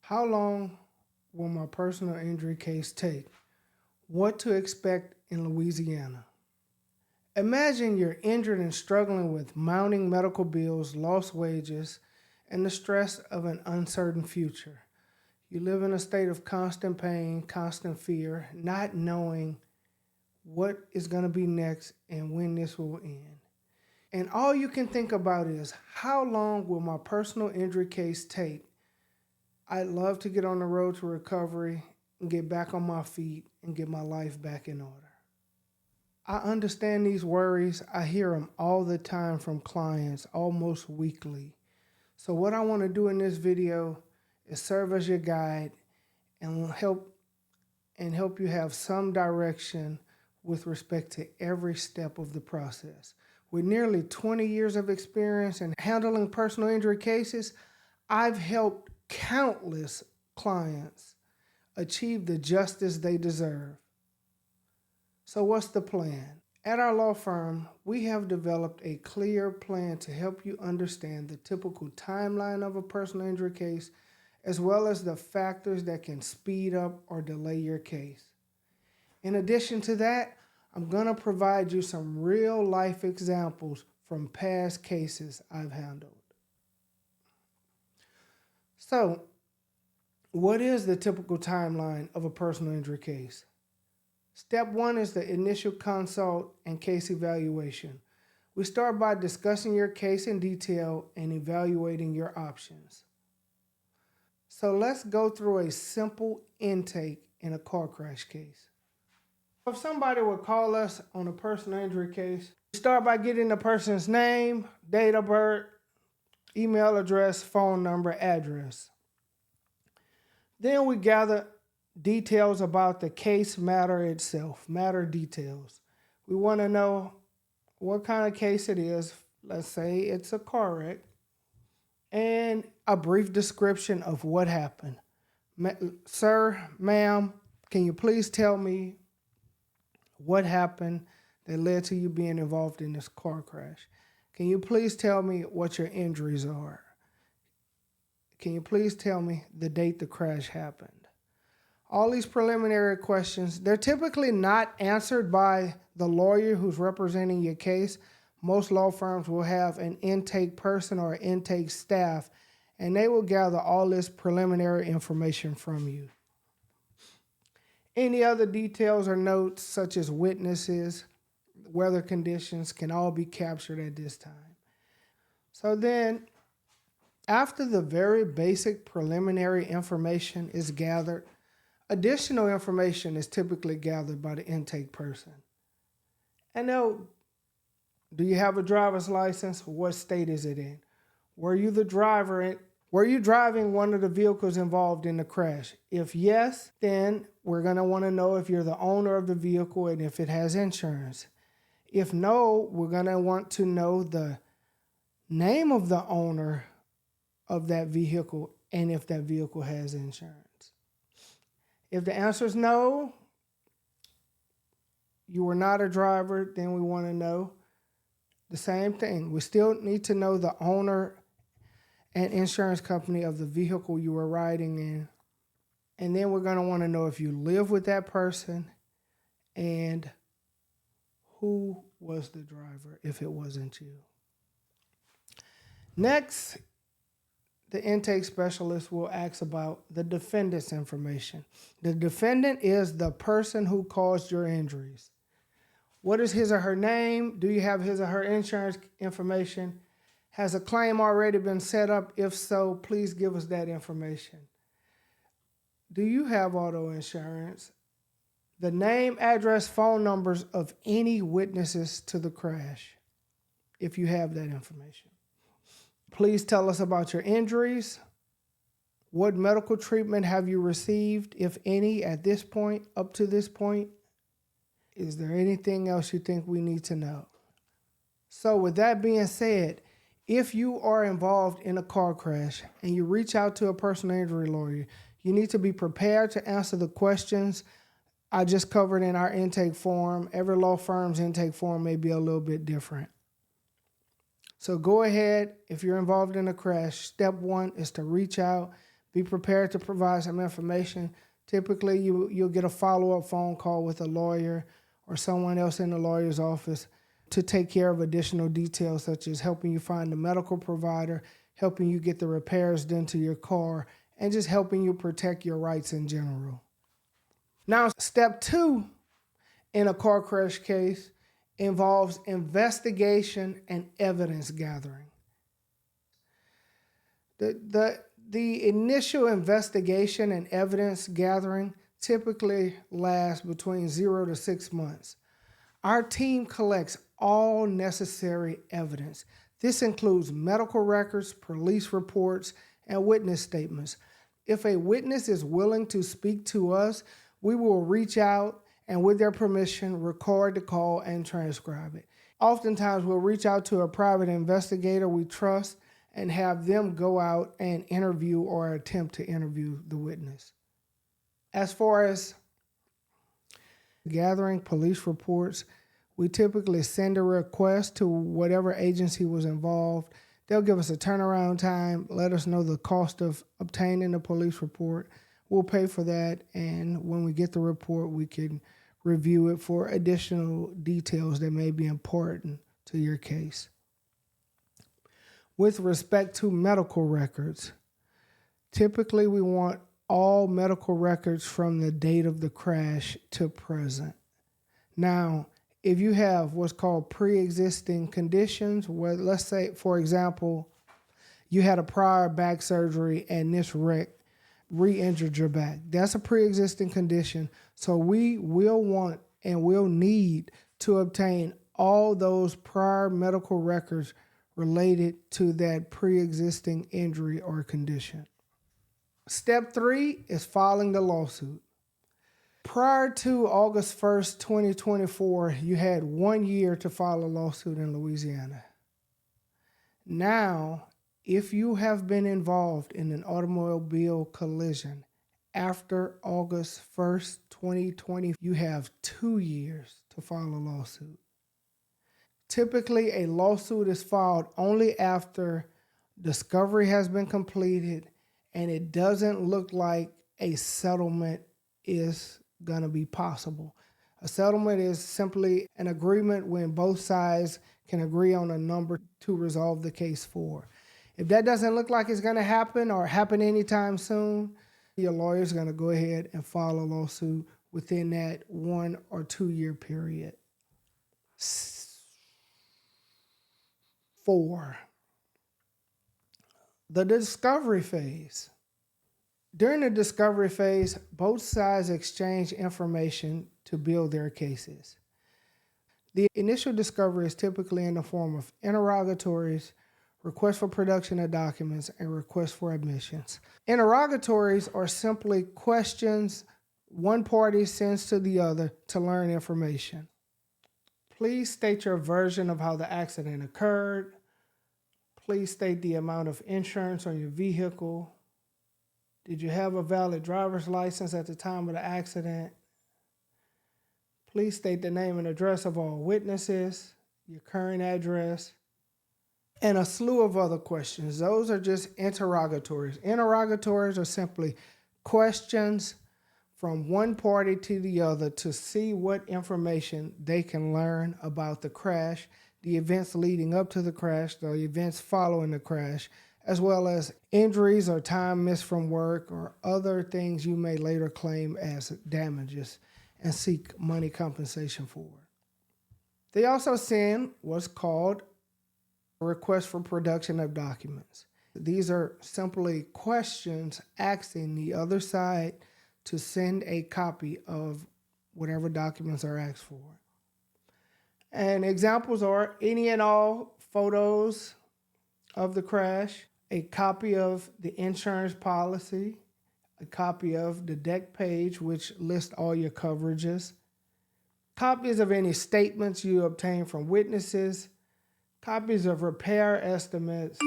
How long will my personal injury case take? What to expect in Louisiana? Imagine you're injured and struggling with mounting medical bills, lost wages, and the stress of an uncertain future. You live in a state of constant pain, constant fear, not knowing what is going to be next and when this will end. And all you can think about is, how long will my personal injury case take? I'd love to get on the road to recovery and get back on my feet and get my life back in order. I understand these worries. I hear them all the time from clients, almost weekly. So what I want to do in this video is serve as your guide and help you have some direction with respect to every step of the process. With nearly 20 years of experience in handling personal injury cases, I've helped countless clients achieve the justice they deserve. So what's the plan? At our law firm, we have developed a clear plan to help you understand the typical timeline of a personal injury case, as well as the factors that can speed up or delay your case. In addition to that, I'm going to provide you some real life examples from past cases I've handled. So, what is the typical timeline of a personal injury case? Step one is the initial consult and case evaluation. We start by discussing your case in detail and evaluating your options. So let's go through a simple intake in a car crash case. If somebody would call us on a personal injury case, we start by getting the person's name, date of birth, email address, phone number, address. Then we gather details about the case matter itself, matter details. We want to know what kind of case it is. Let's say it's a car wreck. And a brief description of what happened. Sir, ma'am, can you please tell me what happened that led to you being involved in this car crash? Can you please tell me what your injuries are? Can you please tell me the date the crash happened? All these preliminary questions, they're typically not answered by the lawyer who's representing your case. Most law firms will have an intake person or intake staff, and they will gather all this preliminary information from you. Any other details or notes, such as witnesses, weather conditions, can all be captured at this time. So then, after the very basic preliminary information is gathered, additional information is typically gathered by the intake person. And do you have a driver's license? What state is it in? Were you the driver? Were you driving one of the vehicles involved in the crash? If yes, then we're going to want to know if you're the owner of the vehicle and if it has insurance. If no, we're going to want to know the name of the owner of that vehicle and if that vehicle has insurance. If the answer is no, you were not a driver, then we want to know the same thing. We still need to know the owner and insurance company of the vehicle you were riding in. And then we're going to want to know if you live with that person and who was the driver if it wasn't you. Next, the intake specialist will ask about the defendant's information. The defendant is the person who caused your injuries. What is his or her name? Do you have his or her insurance information? Has a claim already been set up? If so, please give us that information. Do you have auto insurance? The name, address, phone numbers of any witnesses to the crash, if you have that information. Please tell us about your injuries. What medical treatment have you received, if any, at this point, up to this point? Is there anything else you think we need to know? So with that being said, if you are involved in a car crash and you reach out to a personal injury lawyer, you need to be prepared to answer the questions I just covered in our intake form. Every law firm's intake form may be a little bit different. So go ahead, if you're involved in a crash, step one is to reach out, Be prepared to provide some information. Typically, you'll get a follow-up phone call with a lawyer or someone else in the lawyer's office to take care of additional details, such as helping you find a medical provider, helping you get the repairs done to your car, and just helping you protect your rights in general. Now, step 2 in a car crash case involves investigation and evidence gathering. The initial investigation and evidence gathering typically lasts between 0 to 6 months. Our team collects all necessary evidence. This includes medical records, police reports, and witness statements. If a witness is willing to speak to us, we will reach out and, with their permission, record the call and transcribe it. Oftentimes, we'll reach out to a private investigator we trust and have them go out and interview or attempt to interview the witness. As far as gathering police reports, we typically send a request to whatever agency was involved. They'll give us a turnaround time, let us know the cost of obtaining the police report. We'll pay for that, and when we get the report, we can review it for additional details that may be important to your case. With respect to medical records, typically we want all medical records from the date of the crash to present. Now, if you have what's called pre-existing conditions, where, let's say, for example, you had a prior back surgery and this wreck re-injured your back. That's a pre-existing condition. So we will want and will need to obtain all those prior medical records related to that pre-existing injury or condition. Step 3 is filing the lawsuit. Prior to August 1st, 2024, you had 1 year to file a lawsuit in Louisiana. Now, if you have been involved in an automobile collision after August 1st, 2020, you have 2 years to file a lawsuit. Typically, a lawsuit is filed only after discovery has been completed and it doesn't look like a settlement is going to be possible. A settlement is simply an agreement when both sides can agree on a number to resolve the case for. If that doesn't look like it's going to happen or happen anytime soon, your lawyer is going to go ahead and file a lawsuit within that 1 or 2 year period. 4, the discovery phase. During the discovery phase, both sides exchange information to build their cases. The initial discovery is typically in the form of interrogatories, requests for production of documents, and requests for admissions. Interrogatories are simply questions one party sends to the other to learn information. Please state your version of how the accident occurred. Please state the amount of insurance on your vehicle. Did you have a valid driver's license at the time of the accident? Please state the name and address of all witnesses, your current address, and a slew of other questions. Those are just interrogatories. Interrogatories are simply questions from one party to the other to see what information they can learn about the crash, the events leading up to the crash, the events following the crash, as well as injuries or time missed from work or other things you may later claim as damages and seek money compensation for. They also send what's called a request for production of documents. These are simply questions asking the other side to send a copy of whatever documents are asked for. And examples are any and all photos of the crash, a copy of the insurance policy, a copy of the deck page, which lists all your coverages, copies of any statements you obtain from witnesses, copies of repair estimates,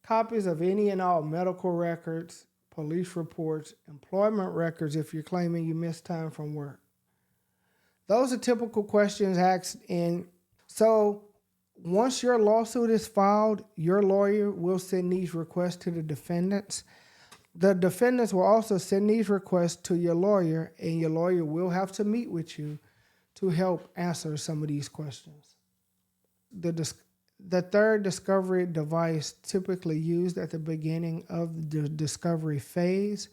copies of any and all medical records, police reports, employment records if you're claiming you missed time from work. Those are typical questions asked in. So Once your lawsuit is filed, your lawyer will send these requests to the defendants. The defendants will also send these requests to your lawyer, and your lawyer will have to meet with you to help answer some of these questions. The third discovery device typically used at the beginning of the discovery phase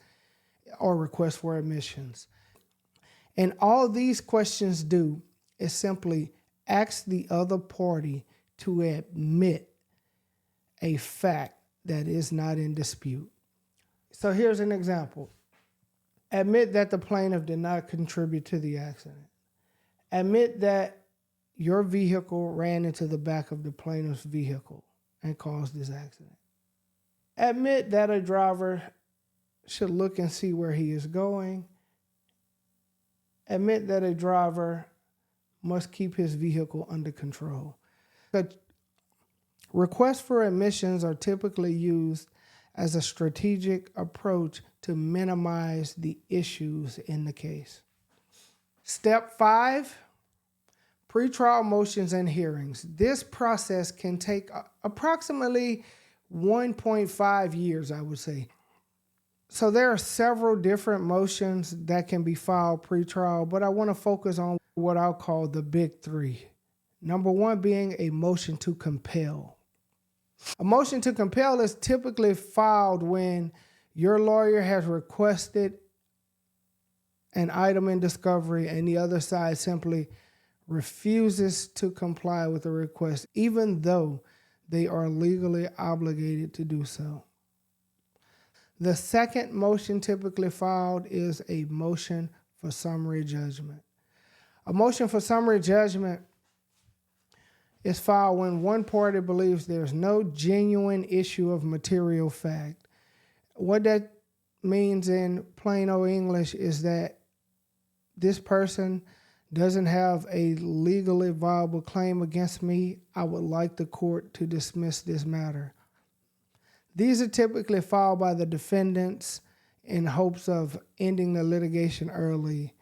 or request for admissions. And all these questions do is simply ask the other party to admit a fact that is not in dispute. So here's an example. Admit that the plaintiff did not contribute to the accident. Admit that your vehicle ran into the back of the plaintiff's vehicle and caused this accident. Admit that a driver should look and see where he is going. Admit that a driver must keep his vehicle under control. Requests for admissions are typically used as a strategic approach to minimize the issues in the case. Step 5, pretrial motions and hearings. This process can take approximately 1.5 years, I would say. So there are several different motions that can be filed pretrial, but I want to focus on what I'll call the big three. Number one being a motion to compel. A motion to compel is typically filed when your lawyer has requested an item in discovery and the other side simply refuses to comply with the request, even though they are legally obligated to do so. The second motion typically filed is a motion for summary judgment. A motion for summary judgment is filed when one party believes there's no genuine issue of material fact. What that means in plain old English is that this person doesn't have a legally viable claim against me. I would like the court to dismiss this matter. These are typically filed by the defendants in hopes of ending the litigation early.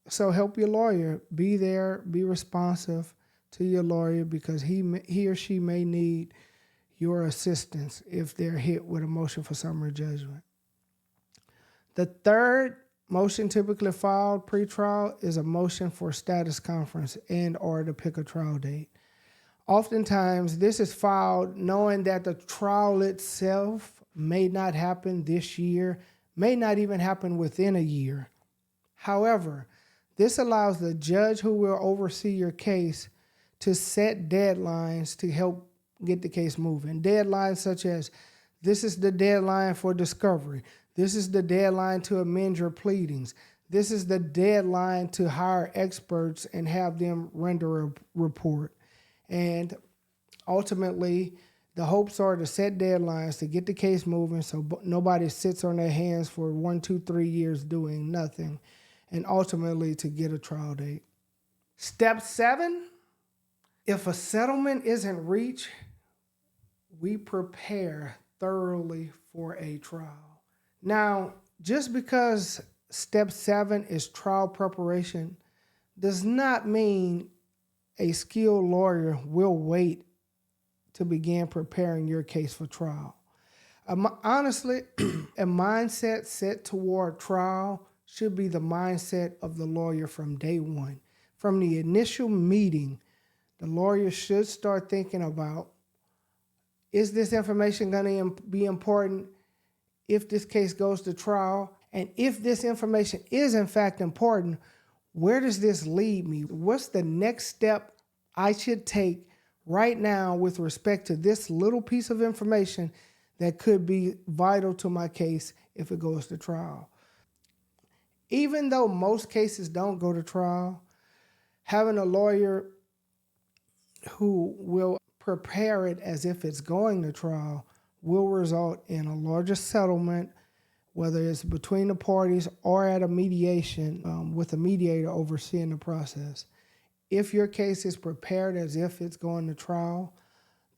So help your lawyer. Be there, be responsive to your lawyer, because he or she may need your assistance if they're hit with a motion for summary judgment. The third motion typically filed pretrial is a motion for status conference and or to pick a trial date. Oftentimes, this is filed knowing that the trial itself may not happen this year, may not even happen within a year. However, this allows the judge who will oversee your case to set deadlines to help get the case moving. Deadlines such as, this is the deadline for discovery. This is the deadline to amend your pleadings. This is the deadline to hire experts and have them render a report. And ultimately, the hopes are to set deadlines to get the case moving so nobody sits on their hands for 1, 2, 3 years doing nothing, and ultimately to get a trial date. Step 7, if a settlement isn't reached, we prepare thoroughly for a trial. Now, just because step 7 is trial preparation does not mean a skilled lawyer will wait to begin preparing your case for trial. Honestly, a mindset set toward trial should be the mindset of the lawyer from day one. From the initial meeting, the lawyer should start thinking about, is this information going to be important if this case goes to trial? And if this information is in fact important, where does this lead me? What's the next step I should take right now with respect to this little piece of information that could be vital to my case if it goes to trial? Even though most cases don't go to trial, having a lawyer who will prepare it as if it's going to trial will result in a larger settlement, whether it's between the parties or at a mediation with a mediator overseeing the process. If your case is prepared as if it's going to trial,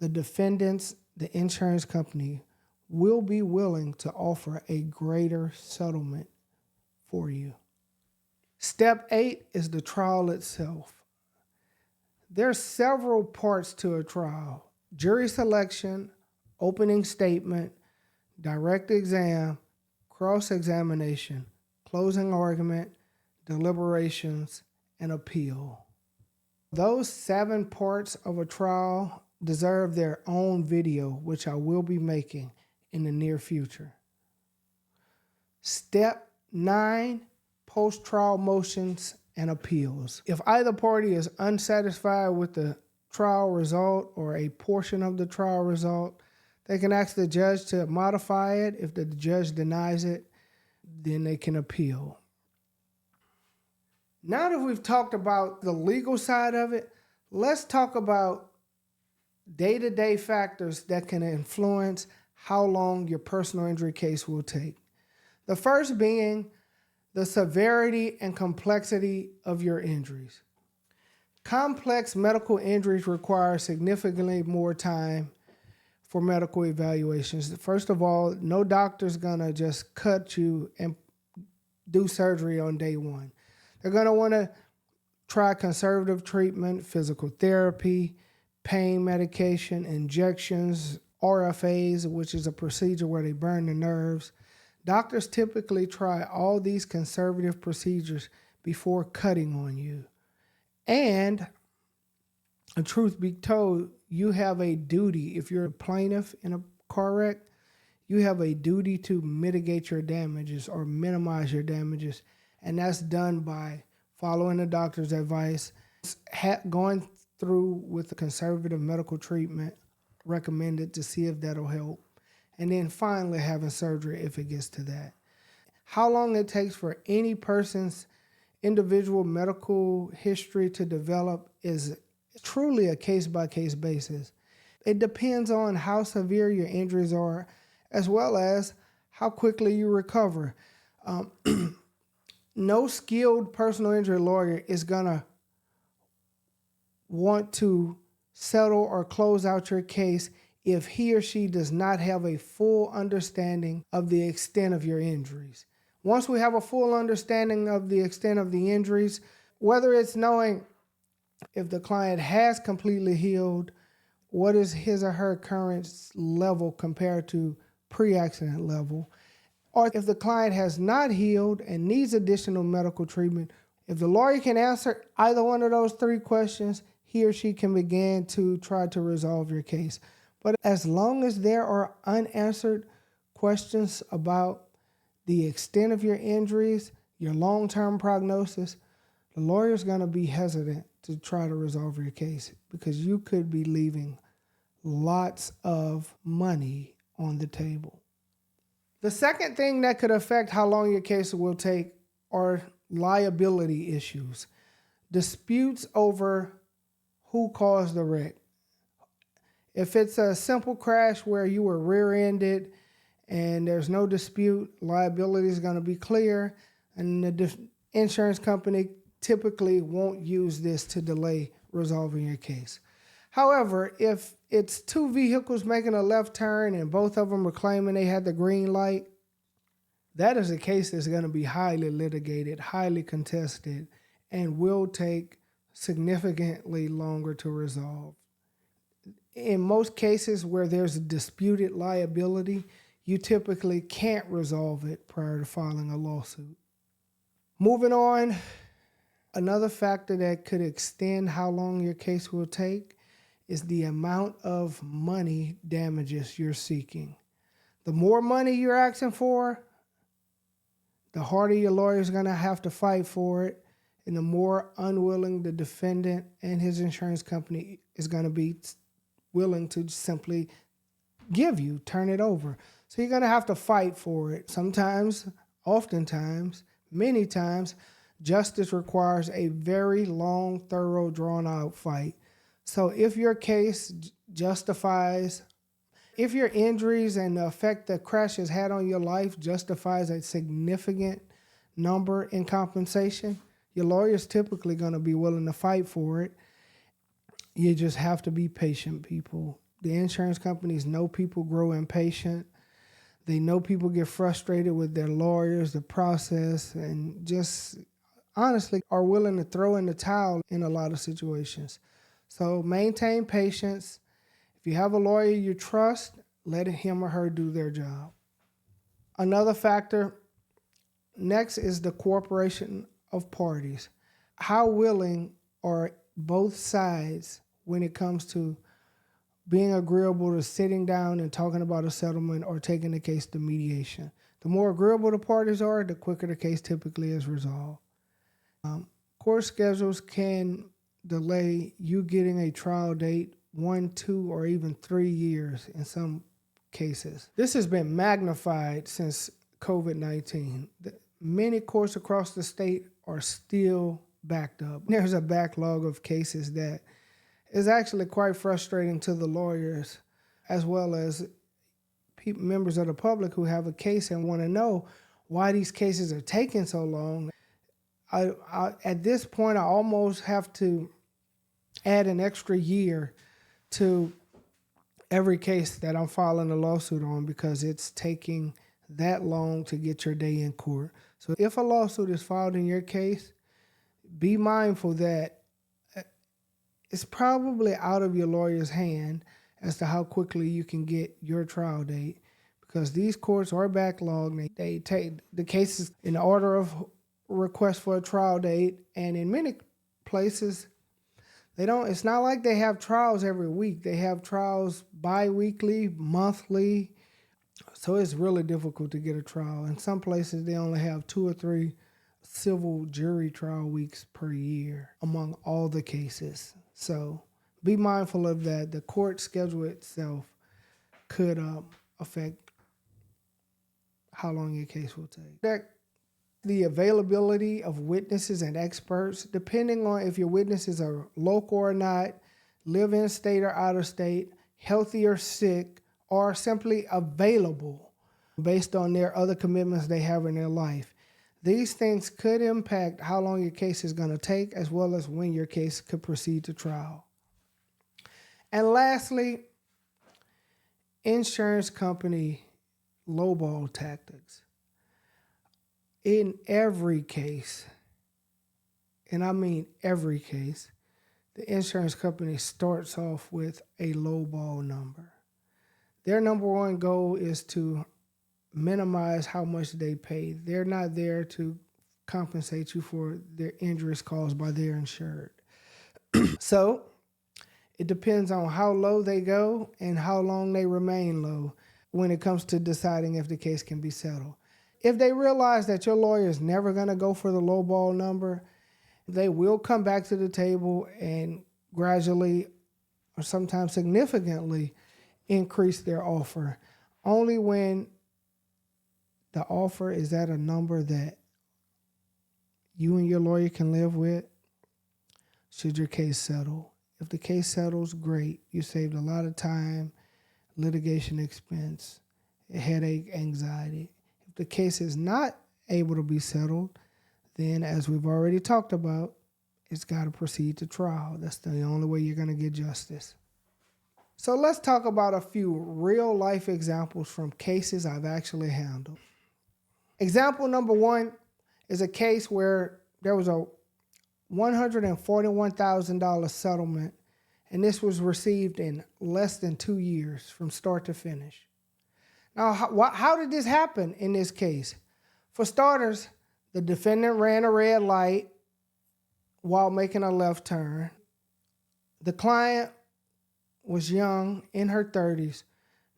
the defendants, the insurance company, will be willing to offer a greater settlement for you. Step 8 is the trial itself. There are several parts to a trial: jury selection, opening statement, direct exam, cross-examination, closing argument, deliberations, and appeal. Those 7 parts of a trial deserve their own video, which I will be making in the near future. Step 9, post-trial motions and appeals. If either party is unsatisfied with the trial result or a portion of the trial result, they can ask the judge to modify it. If the judge denies it, then they can appeal. Now that we've talked about the legal side of it, let's talk about day-to-day factors that can influence how long your personal injury case will take. The first being the severity and complexity of your injuries. Complex medical injuries require significantly more time for medical evaluations. First of all, no doctor's gonna just cut you and do surgery on day one. They're gonna wanna try conservative treatment, physical therapy, pain medication, injections, RFAs, which is a procedure where they burn the nerves. Doctors typically try all these conservative procedures before cutting on you. And truth be told, you have a duty. If you're a plaintiff in a car wreck, you have a duty to mitigate your damages or minimize your damages. And that's done by following the doctor's advice, going through with the conservative medical treatment recommended to see if that'll help, and then finally having surgery if it gets to that. How long it takes for any person's individual medical history to develop is truly a case-by-case basis. It depends on how severe your injuries are, as well as how quickly you recover. No skilled personal injury lawyer is gonna want to settle or close out your case if he or she does not have a full understanding of the extent of your injuries. Once we have a full understanding of the extent of the injuries, whether it's knowing if the client has completely healed, what is his or her current level compared to pre-accident level, or if the client has not healed and needs additional medical treatment, if the lawyer can answer either one of those 3 questions, he or she can begin to try to resolve your case. But as long as there are unanswered questions about the extent of your injuries, your long-term prognosis, the lawyer's going to be hesitant to try to resolve your case because you could be leaving lots of money on the table. The second thing that could affect how long your case will take are liability issues. Disputes over who caused the wreck. If it's a simple crash where you were rear-ended and there's no dispute, liability is going to be clear, and the insurance company typically won't use this to delay resolving your case. However, if it's 2 vehicles making a left turn and both of them are claiming they had the green light, that is a case that's going to be highly litigated, highly contested, and will take significantly longer to resolve. In most cases where there's a disputed liability, you typically can't resolve it prior to filing a lawsuit. Moving on, another factor that could extend how long your case will take is the amount of money damages you're seeking. The more money you're asking for, the harder your lawyer is going to have to fight for it, and the more unwilling the defendant and his insurance company is going to be willing to simply turn it over. So you're going to have to fight for it. Sometimes, oftentimes, many times, justice requires a very long, thorough, drawn-out fight. So if your case justifies, if your injuries and the effect that crash has had on your life justifies a significant number in compensation, your lawyer's typically going to be willing to fight for it. You just have to be patient, people. The insurance companies know people grow impatient. They know people get frustrated with their lawyers, the process, and just honestly are willing to throw in the towel in a lot of situations. So maintain patience. If you have a lawyer you trust, let him or her do their job. Another factor next is the cooperation of parties. How willing are both sides when it comes to being agreeable to sitting down and talking about a settlement or taking the case to mediation? The more agreeable the parties are, the quicker the case typically is resolved. Court schedules can delay you getting a trial date 1, 2, or even 3 years in some cases. This has been magnified since COVID-19. Many courts across the state are still backed up. There's a backlog of cases that is actually quite frustrating to the lawyers as well as members of the public who have a case and want to know why these cases are taking so long. At this point, I almost have to add an extra year to every case that I'm filing a lawsuit on because it's taking that long to get your day in court. So if a lawsuit is filed in your case, be mindful that it's probably out of your lawyer's hand as to how quickly you can get your trial date because these courts are backlogged. They take the cases in order of request for a trial date, and in many places, it's not like they have trials every week. They have trials bi-weekly, monthly, so it's really difficult to get a trial. In some places, they only have 2 or 3 civil jury trial weeks per year among all the cases. So be mindful of that. The court schedule itself could affect how long your case will take. The availability of witnesses and experts, depending on if your witnesses are local or not, live in state or out of state, healthy or sick, or simply available based on their other commitments they have in their life. These things could impact how long your case is going to take as well as when your case could proceed to trial. And lastly, insurance company lowball tactics. In every case, and I mean every case, the insurance company starts off with a lowball number. Their number one goal is to minimize how much they pay. They're not there to compensate you for their injuries caused by their insured. So it depends on how low they go and how long they remain low when it comes to deciding if the case can be settled. If they realize that your lawyer is never going to go for the lowball number, they will come back to the table and gradually or sometimes significantly increase their offer. Only when the offer is at a number that you and your lawyer can live with should your case settle. If the case settles, great. You saved a lot of time, litigation expense, headache, anxiety. The case is not able to be settled, then as we've already talked about, it's got to proceed to trial. That's the only way you're going to get justice. So let's talk about a few real life examples from cases I've actually handled. Example number 1 is a case where there was a $141,000 settlement, and this was received in less than 2 years from start to finish. Now, how did this happen in this case? For starters, the defendant ran a red light while making a left turn. The client was young, in her 30s,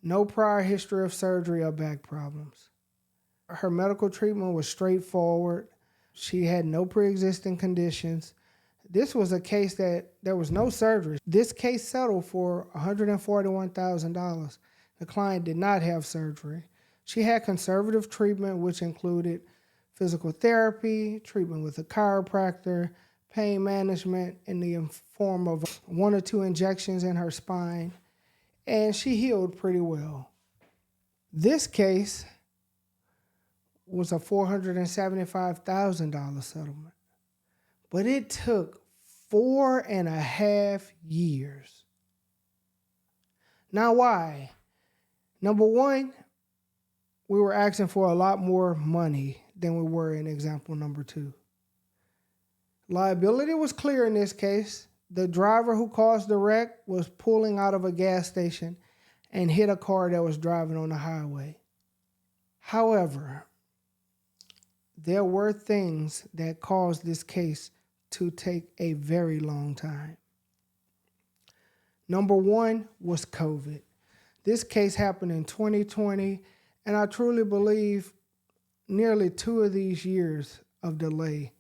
no prior history of surgery or back problems. Her medical treatment was straightforward. She had no pre-existing conditions. This was a case that there was no surgery. This case settled for $141,000. The client did not have surgery. She had conservative treatment, which included physical therapy, treatment with a chiropractor, pain management in the form of 1 or 2 injections in her spine, and she healed pretty well. This case was a $475,000 settlement, but it took 4.5 years. Now, why? Number 1, we were asking for a lot more money than we were in example number 2. Liability was clear in this case. The driver who caused the wreck was pulling out of a gas station and hit a car that was driving on the highway. However, there were things that caused this case to take a very long time. Number one was COVID. This case happened in 2020, and I truly believe nearly 2 of these years of delay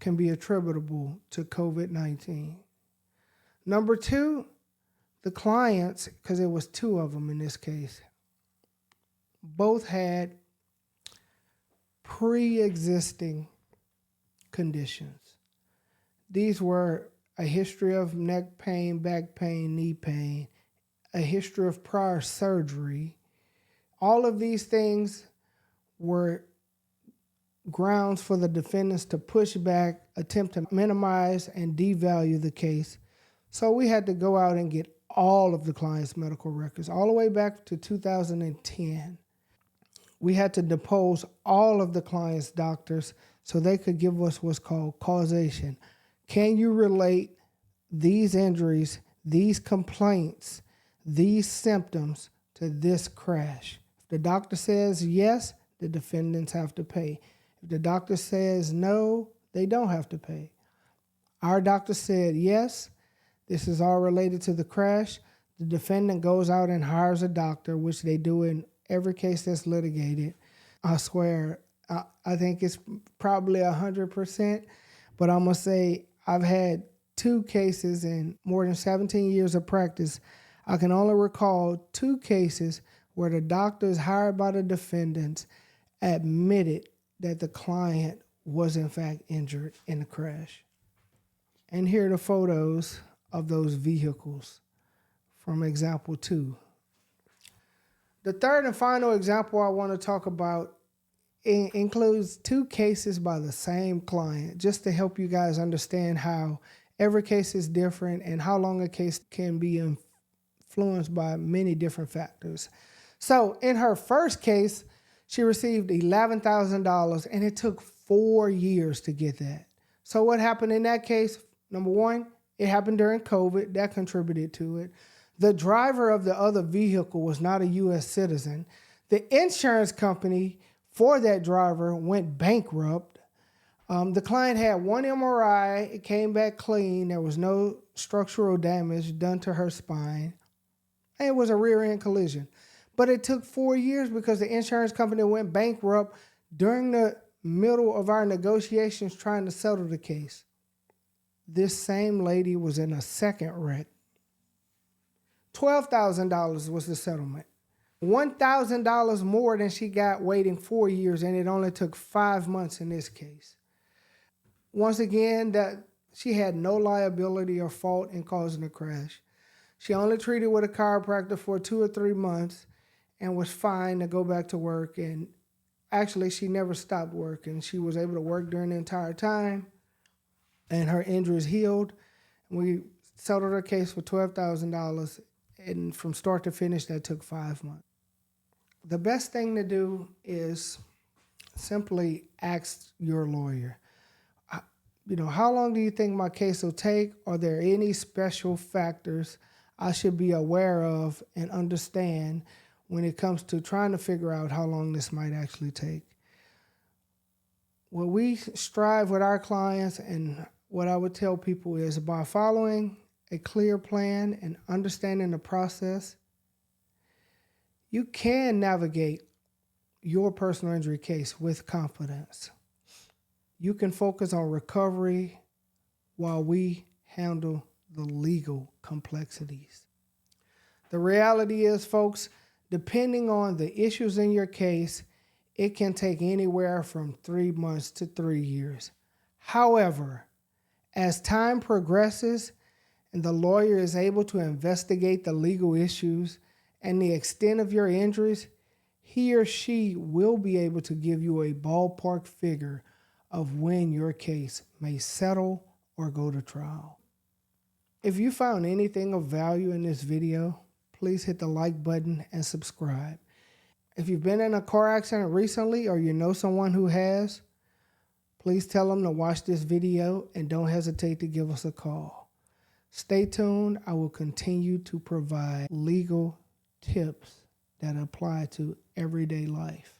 can be attributable to COVID-19. Number two, the clients, because there was 2 of them in this case, both had pre-existing conditions. These were a history of neck pain, back pain, knee pain, a history of prior surgery. All of these things were grounds for the defendants to push back, attempt to minimize and devalue the case. So we had to go out and get all of the client's medical records, all the way back to 2010. We had to depose all of the client's doctors so they could give us what's called causation. Can you relate these injuries, these complaints, these symptoms to this crash? If the doctor says yes, the defendants have to pay. If the doctor says no, they don't have to pay. Our doctor said yes, this is all related to the crash. The defendant goes out and hires a doctor, which they do in every case that's litigated. I swear, I think it's probably 100%, but I'm going to say I've had 2 cases in more than 17 years of practice. I can only recall 2 cases where the doctors hired by the defendants admitted that the client was in fact injured in the crash. And here are the photos of those vehicles from example 2. The third and final example I want to talk about includes 2 cases by the same client, just to help you guys understand how every case is different and how long a case can be influenced by many different factors. So in her first case, she received $11,000 and it took 4 years to get that. So what happened in that case? Number one, it happened during COVID. That contributed to it. The driver of the other vehicle was not a U.S. citizen. The insurance company for that driver went bankrupt. The client had 1 MRI. It came back clean. There was no structural damage done to her spine. And it was a rear-end collision. But it took 4 years because the insurance company went bankrupt during the middle of our negotiations trying to settle the case. This same lady was in a second wreck. $12,000 was the settlement. $1,000 more than she got waiting 4 years, and it only took 5 months in this case. Once again, that she had no liability or fault in causing the crash. She only treated with a chiropractor for 2 or 3 months and was fine to go back to work. And actually, she never stopped working. She was able to work during the entire time, and her injuries healed. We settled her case for $12,000, and from start to finish, that took 5 months. The best thing to do is simply ask your lawyer, how long do you think my case will take? Are there any special factors I should be aware of and understand when it comes to trying to figure out how long this might actually take? What we strive with our clients, and what I would tell people, is by following a clear plan and understanding the process, you can navigate your personal injury case with confidence. You can focus on recovery while we handle the legal complexities. The reality is, folks, depending on the issues in your case, it can take anywhere from 3 months to 3 years. However, as time progresses and the lawyer is able to investigate the legal issues and the extent of your injuries, he or she will be able to give you a ballpark figure of when your case may settle or go to trial. If you found anything of value in this video, please hit the like button and subscribe. If you've been in a car accident recently or you know someone who has, please tell them to watch this video and don't hesitate to give us a call. Stay tuned. I will continue to provide legal tips that apply to everyday life.